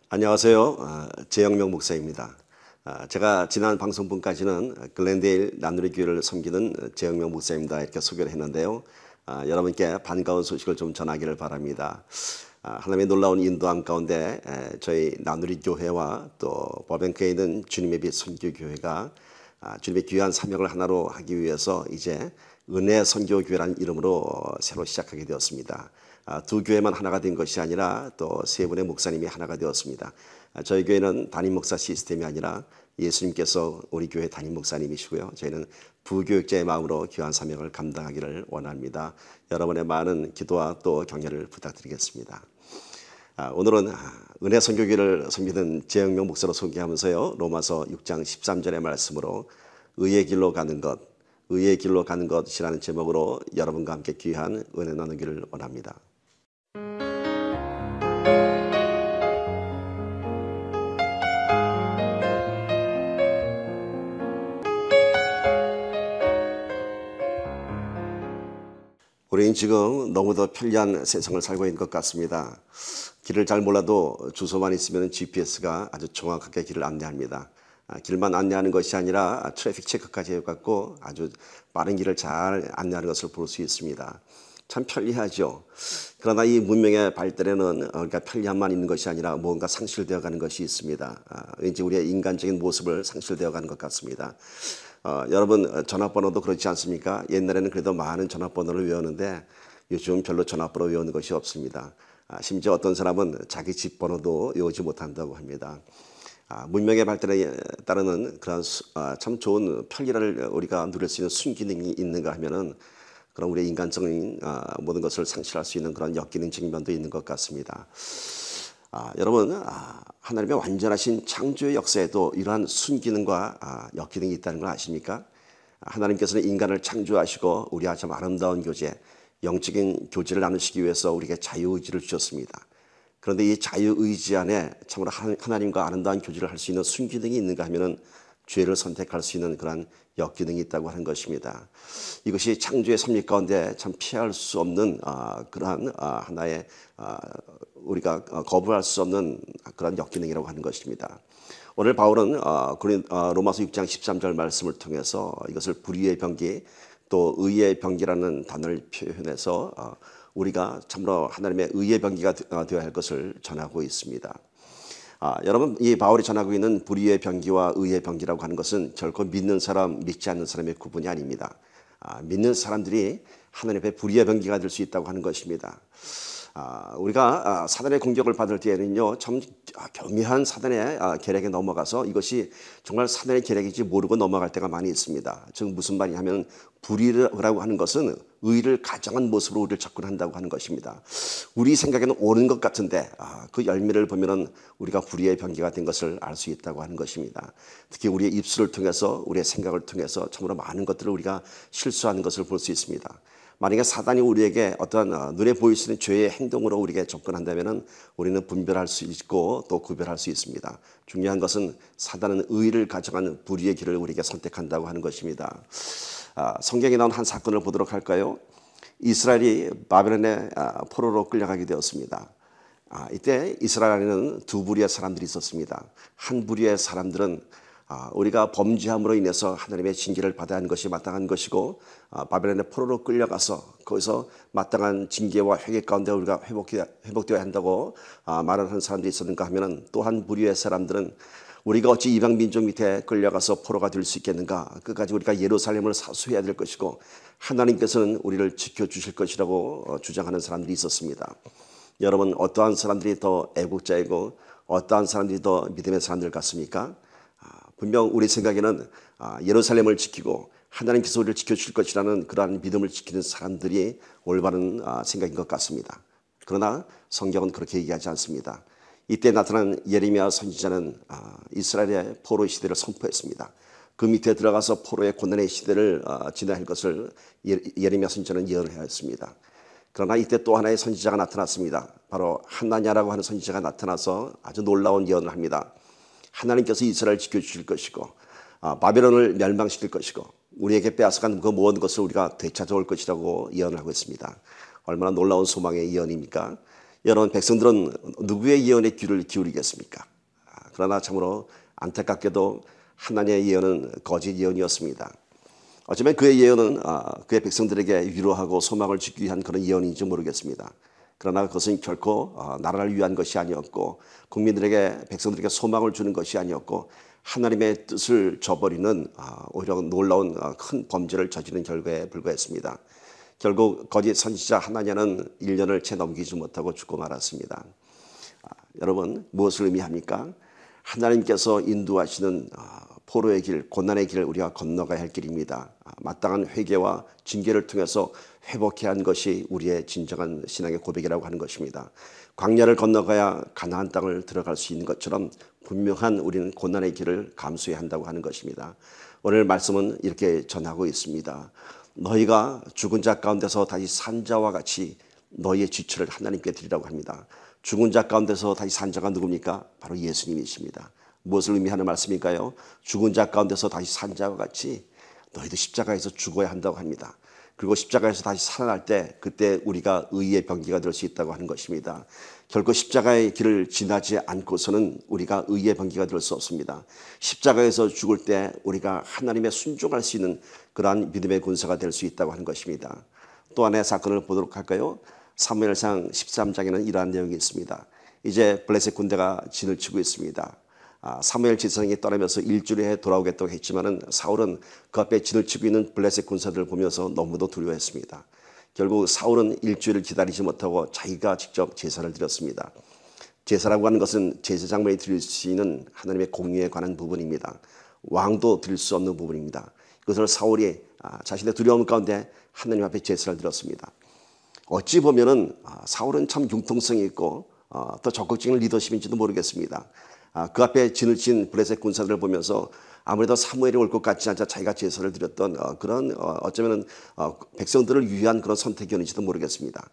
안녕하세요. 재영명 목사입니다. 제가 지난 방송분까지는 글렌데일 나누리교회를 섬기는 재영명 목사입니다. 이렇게 소개를 했는데요. 여러분께 반가운 소식을 좀 전하기를 바랍니다. 하나님의 놀라운 인도함 가운데 저희 나누리교회와 또 버뱅크에 있는 주님의 빛 선교교회가 주님의 귀한 사명을 하나로 하기 위해서 이제 은혜 선교교회라는 이름으로 새로 시작하게 되었습니다. 두 교회만 하나가 된 것이 아니라 또 세 분의 목사님이 하나가 되었습니다. 저희 교회는 담임 목사 시스템이 아니라 예수님께서 우리 교회 담임 목사님이시고요. 저희는 부교육자의 마음으로 귀한 사명을 감당하기를 원합니다. 여러분의 많은 기도와 또 격려를 부탁드리겠습니다. 오늘은 은혜 선교교회를 섬기는 재영명 목사로 소개하면서요. 로마서 6장 13절의 말씀으로 의의 길로 가는 것, 의의 길로 가는 것이라는 제목으로 여러분과 함께 귀한 은혜 나누기를 원합니다. 우리는 지금 너무도 편리한 세상을 살고 있는 것 같습니다. 길을 잘 몰라도 주소만 있으면 GPS가 아주 정확하게 길을 안내합니다. 길만 안내하는 것이 아니라 트래픽 체크까지 해갖고 아주 빠른 길을 잘 안내하는 것을 볼 수 있습니다. 참 편리하죠. 그러나 이 문명의 발달에는 그러니까 편리함만 있는 것이 아니라 뭔가 상실되어 가는 것이 있습니다. 왠지 우리의 인간적인 모습을 상실되어 가는 것 같습니다. 여러분 전화번호도 그렇지 않습니까? 옛날에는 그래도 많은 전화번호를 외웠는데 요즘 별로 전화번호 외우는 것이 없습니다. 심지어 어떤 사람은 자기 집 번호도 외우지 못한다고 합니다. 문명의 발달에 따르는 그런 참 좋은 편리를 우리가 누릴 수 있는 순기능이 있는가 하면은 그런 우리의 인간적인 모든 것을 상실할 수 있는 그런 역기능적인 면도 있는 것 같습니다. 여러분 하나님의 완전하신 창조의 역사에도 이러한 순기능과 역기능이 있다는 걸 아십니까? 하나님께서는 인간을 창조하시고 우리와 참 아름다운 교제, 영적인 교제를 나누시기 위해서 우리에게 자유의지를 주셨습니다. 그런데 이 자유의지 안에 참으로 하나님과 아름다운 교제를 할 수 있는 순기능이 있는가 하면은 죄를 선택할 수 있는 그런 역기능이 있다고 하는 것입니다. 이것이 창조의 섭리 가운데 참 피할 수 없는 그러한 하나의 우리가 거부할 수 없는 그런 역기능이라고 하는 것입니다. 오늘 바울은 로마서 6장 13절 말씀을 통해서 이것을 불의의 병기 또 의의 병기라는 단어를 표현해서 우리가 참으로 하나님의 의의 병기가 되어야 할 것을 전하고 있습니다. 여러분 이 바울이 전하고 있는 불의의 병기와 의의 병기라고 하는 것은 결코 믿는 사람, 믿지 않는 사람의 구분이 아닙니다. 믿는 사람들이 하나님 앞에 불의의 병기가 될 수 있다고 하는 것입니다. 우리가 사단의 공격을 받을 때에는요 참 교묘한 사단의 계략에 넘어가서 이것이 정말 사단의 계략인지 모르고 넘어갈 때가 많이 있습니다. 즉 무슨 말이냐면 불의라고 하는 것은 의를 가정한 모습으로 우리를 접근한다고 하는 것입니다. 우리 생각에는 옳은 것 같은데 그 열매를 보면은 우리가 불의의 병기가 된 것을 알 수 있다고 하는 것입니다. 특히 우리의 입술을 통해서 우리의 생각을 통해서 참으로 많은 것들을 우리가 실수하는 것을 볼 수 있습니다. 만약에 사단이 우리에게 어떤 눈에 보일 수 있는 죄의 행동으로 우리에게 접근한다면 우리는 분별할 수 있고 또 구별할 수 있습니다. 중요한 것은 사단은 의를 가져가는 불의의 길을 우리에게 선택한다고 하는 것입니다. 성경에 나온 한 사건을 보도록 할까요? 이스라엘이 바벨론의 포로로 끌려가게 되었습니다. 이때 이스라엘 안에는 두 부류의 사람들이 있었습니다. 한 부류의 사람들은 우리가 범죄함으로 인해서 하나님의 징계를 받아야 하는 것이 마땅한 것이고 바벨론의 포로로 끌려가서 거기서 마땅한 징계와 회개 가운데 우리가 회복되어야 한다고 말을 하는 사람들이 있었는가 하면 또 한 부류의 사람들은 우리가 어찌 이방 민족 밑에 끌려가서 포로가 될 수 있겠는가, 끝까지 우리가 예루살렘을 사수해야 될 것이고 하나님께서는 우리를 지켜주실 것이라고 주장하는 사람들이 있었습니다. 여러분 어떠한 사람들이 더 애국자이고 어떠한 사람들이 더 믿음의 사람들 같습니까? 분명 우리 생각에는 예루살렘을 지키고 하나님께서 우리를 지켜줄 것이라는 그러한 믿음을 지키는 사람들이 올바른 생각인 것 같습니다. 그러나 성경은 그렇게 얘기하지 않습니다. 이때 나타난 예레미야 선지자는 이스라엘의 포로 시대를 선포했습니다. 그 밑에 들어가서 포로의 고난의 시대를 지나야 할 것을 예레미야 선지자는 예언을 하였습니다. 그러나 이때 또 하나의 선지자가 나타났습니다. 바로 하나냐라고 하는 선지자가 나타나서 아주 놀라운 예언을 합니다. 하나님께서 이스라엘을 지켜주실 것이고 바벨론을 멸망시킬 것이고 우리에게 빼앗아간 그 모든 것을 우리가 되찾아올 것이라고 예언을 하고 있습니다. 얼마나 놀라운 소망의 예언입니까? 여러분, 백성들은 누구의 예언에 귀를 기울이겠습니까? 그러나 참으로 안타깝게도 하나님의 예언은 거짓 예언이었습니다. 어쩌면 그의 예언은 그의 백성들에게 위로하고 소망을 주기 위한 그런 예언인지 모르겠습니다. 그러나 그것은 결코 나라를 위한 것이 아니었고 국민들에게, 백성들에게 소망을 주는 것이 아니었고 하나님의 뜻을 저버리는 오히려 놀라운 큰 범죄를 저지른 결과에 불과했습니다. 결국 거짓 선지자 하나냐는 1년을 채 넘기지 못하고 죽고 말았습니다. 여러분, 무엇을 의미합니까? 하나님께서 인도하시는 포로의 길, 고난의 길을 우리가 건너가야 할 길입니다. 마땅한 회개와 징계를 통해서 회복해야 하는 것이 우리의 진정한 신앙의 고백이라고 하는 것입니다. 광야를 건너가야 가나안 땅을 들어갈 수 있는 것처럼 분명한 우리는 고난의 길을 감수해야 한다고 하는 것입니다. 오늘 말씀은 이렇게 전하고 있습니다. 너희가 죽은 자 가운데서 다시 산 자와 같이 너희의 지체를 하나님께 드리라고 합니다. 죽은 자 가운데서 다시 산 자가 누굽니까? 바로 예수님이십니다. 무엇을 의미하는 말씀일까요? 죽은 자 가운데서 다시 산 자와 같이 너희도 십자가에서 죽어야 한다고 합니다. 그리고 십자가에서 다시 살아날 때 그때 우리가 의의 병기가 될 수 있다고 하는 것입니다. 결코 십자가의 길을 지나지 않고서는 우리가 의의 병기가 될 수 없습니다. 십자가에서 죽을 때 우리가 하나님의 순종할 수 있는 그러한 믿음의 군사가 될 수 있다고 하는 것입니다. 또 하나의 사건을 보도록 할까요? 사무엘상 13장에는 이러한 내용이 있습니다. 이제 블레셋 군대가 진을 치고 있습니다. 사무엘 지성이 떠나면서 일주일에 돌아오겠다고 했지만은 사울은 그 앞에 진을 치고 있는 블레셋 군사들을 보면서 너무도 두려워했습니다. 결국 사울은 일주일을 기다리지 못하고 자기가 직접 제사를 드렸습니다. 제사라고 하는 것은 제사장만이 드릴 수 있는 하나님의 공의에 관한 부분입니다. 왕도 드릴 수 없는 부분입니다. 그것을 사울이 자신의 두려움 가운데 하나님 앞에 제사를 드렸습니다. 어찌 보면은 사울은 참 융통성이 있고 더 적극적인 리더십인지도 모르겠습니다. 그 앞에 진을 친 블레셋 군사들을 보면서 아무래도 사무엘이 올 것 같지 않자 자기가 제사를 드렸던 그런 어쩌면 백성들을 위한 그런 선택이었는지도 모르겠습니다.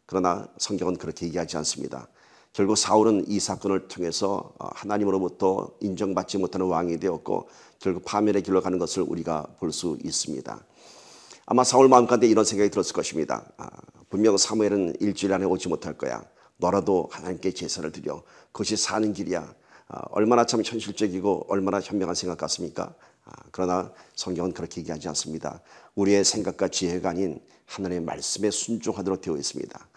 그러나 성경은 그렇게 얘기하지 않습니다. 결국 사울은 이 사건을 통해서 하나님으로부터 인정받지 못하는 왕이 되었고 결국 파멸의 길로 가는 것을 우리가 볼 수 있습니다. 아마 사울 마음 가운데 이런 생각이 들었을 것입니다. 분명 사무엘은 일주일 안에 오지 못할 거야. 너라도 하나님께 제사를 드려. 그것이 사는 길이야. 얼마나 참 현실적이고 얼마나 현명한 생각 같습니까? 그러나 성경은 그렇게 얘기하지 않습니다. 우리의 생각과 지혜가 아닌 하나님의 말씀에 순종하도록 되어 있습니다.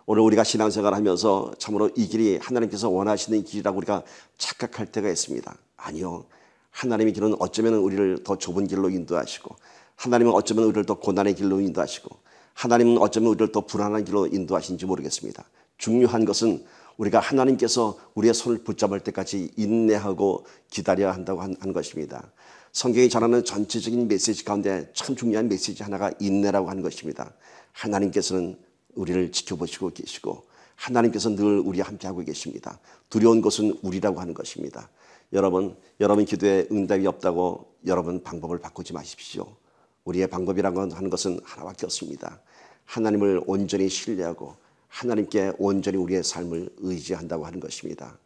오늘 우리가 신앙생활을 하면서 참으로 이 길이 하나님께서 원하시는 길이라고 우리가 착각할 때가 있습니다. 아니요. 하나님의 길은 어쩌면 우리를 더 좁은 길로 인도하시고 하나님은 어쩌면 우리를 더 고난의 길로 인도하시고 하나님은 어쩌면 우리를 더 불안한 길로 인도하시는지 모르겠습니다. 중요한 것은 우리가 하나님께서 우리의 손을 붙잡을 때까지 인내하고 기다려야 한다고 하는 것입니다. 성경이 전하는 전체적인 메시지 가운데 참 중요한 메시지 하나가 인내라고 하는 것입니다. 하나님께서는 우리를 지켜보시고 계시고 하나님께서 늘 우리와 함께하고 계십니다. 두려운 것은 우리라고 하는 것입니다. 여러분 기도에 응답이 없다고 여러분 방법을 바꾸지 마십시오. 우리의 방법이라고 하는 것은 하나밖에 없습니다. 하나님을 온전히 신뢰하고 하나님께 온전히 우리의 삶을 의지한다고 하는 것입니다.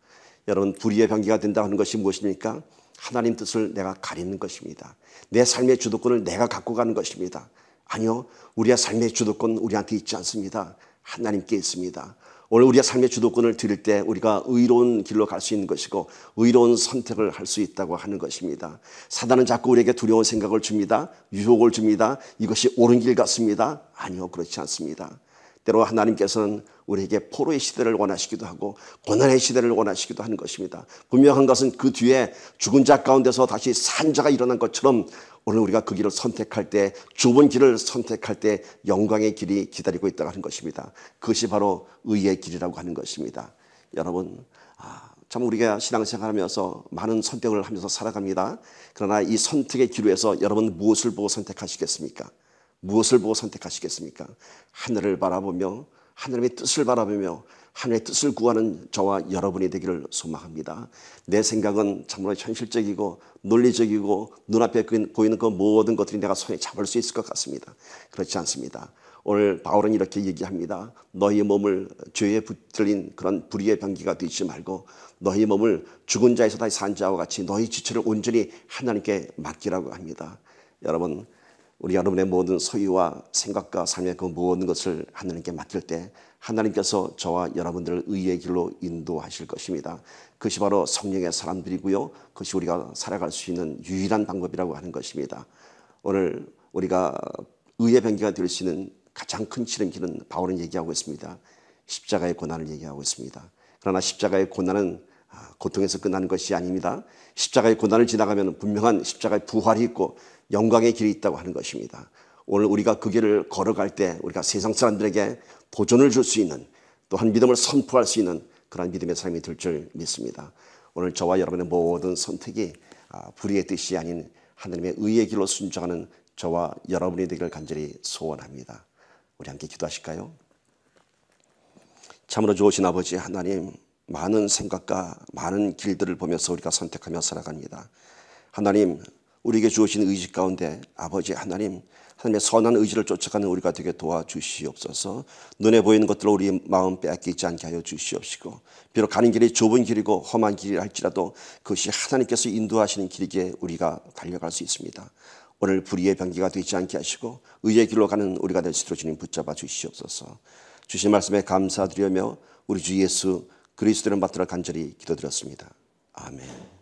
여러분, 불의의 병기가 된다고 하는 것이 무엇입니까? 하나님 뜻을 내가 가리는 것입니다. 내 삶의 주도권을 내가 갖고 가는 것입니다. 아니요, 우리의 삶의 주도권 우리한테 있지 않습니다. 하나님께 있습니다. 오늘 우리의 삶의 주도권을 드릴 때 우리가 의로운 길로 갈 수 있는 것이고 의로운 선택을 할 수 있다고 하는 것입니다. 사단은 자꾸 우리에게 두려운 생각을 줍니다. 유혹을 줍니다. 이것이 옳은 길 같습니다. 아니요, 그렇지 않습니다. 때로 하나님께서는 우리에게 포로의 시대를 원하시기도 하고 고난의 시대를 원하시기도 하는 것입니다. 분명한 것은 그 뒤에 죽은 자 가운데서 다시 산 자가 일어난 것처럼 오늘 우리가 그 길을 선택할 때, 좁은 길을 선택할 때 영광의 길이 기다리고 있다고 하는 것입니다. 그것이 바로 의의 길이라고 하는 것입니다. 여러분, 참 우리가 신앙생활하면서 많은 선택을 하면서 살아갑니다. 그러나 이 선택의 기로에서 여러분 무엇을 보고 선택하시겠습니까? 무엇을 보고 선택하시겠습니까? 하늘을 바라보며 하나님의 뜻을 바라보며 하나님의 뜻을 구하는 저와 여러분이 되기를 소망합니다. 내 생각은 참으로 현실적이고 논리적이고 눈앞에 보이는 그 모든 것들이 내가 손에 잡을 수 있을 것 같습니다. 그렇지 않습니다. 오늘 바울은 이렇게 얘기합니다. 너희 몸을 죄에 붙들린 그런 불의의 병기가 되지 말고 너희 몸을 죽은 자에서 다시 산 자와 같이 너희 지체를 온전히 하나님께 맡기라고 합니다. 여러분, 우리 여러분의 모든 소유와 생각과 삶의 그 모든 것을 하나님께 맡길 때 하나님께서 저와 여러분들을 의의 길로 인도하실 것입니다. 그것이 바로 성령의 사람들이고요. 그것이 우리가 살아갈 수 있는 유일한 방법이라고 하는 것입니다. 오늘 우리가 의의 병기가 될 수 있는 가장 큰 지름길은 바울은 얘기하고 있습니다. 십자가의 고난을 얘기하고 있습니다. 그러나 십자가의 고난은 고통에서 끝나는 것이 아닙니다. 십자가의 고난을 지나가면 분명한 십자가의 부활이 있고 영광의 길이 있다고 하는 것입니다. 오늘 우리가 그 길을 걸어갈 때 우리가 세상 사람들에게 도전을 줄 수 있는, 또한 믿음을 선포할 수 있는 그런 믿음의 삶이 될 줄 믿습니다. 오늘 저와 여러분의 모든 선택이 불의의 뜻이 아닌 하나님의 의의 길로 순종하는 저와 여러분이 되기를 간절히 소원합니다. 우리 함께 기도하실까요? 참으로 좋으신 아버지 하나님, 많은 생각과 많은 길들을 보면서 우리가 선택하며 살아갑니다. 하나님, 우리에게 주어진 의지 가운데 아버지 하나님, 하나님의 선한 의지를 쫓아가는 우리가 되게 도와주시옵소서. 눈에 보이는 것들로 우리 마음 빼앗기지 않게 하여 주시옵시고, 비록 가는 길이 좁은 길이고 험한 길이라 할지라도 그것이 하나님께서 인도하시는 길이기에 우리가 달려갈 수 있습니다. 오늘 불의의 병기가 되지 않게 하시고 의의 길로 가는 우리가 될 수 있도록 주님 붙잡아 주시옵소서. 주신 말씀에 감사드리며 우리 주 예수 그리스도를 받들어 간절히 기도드렸습니다. 아멘.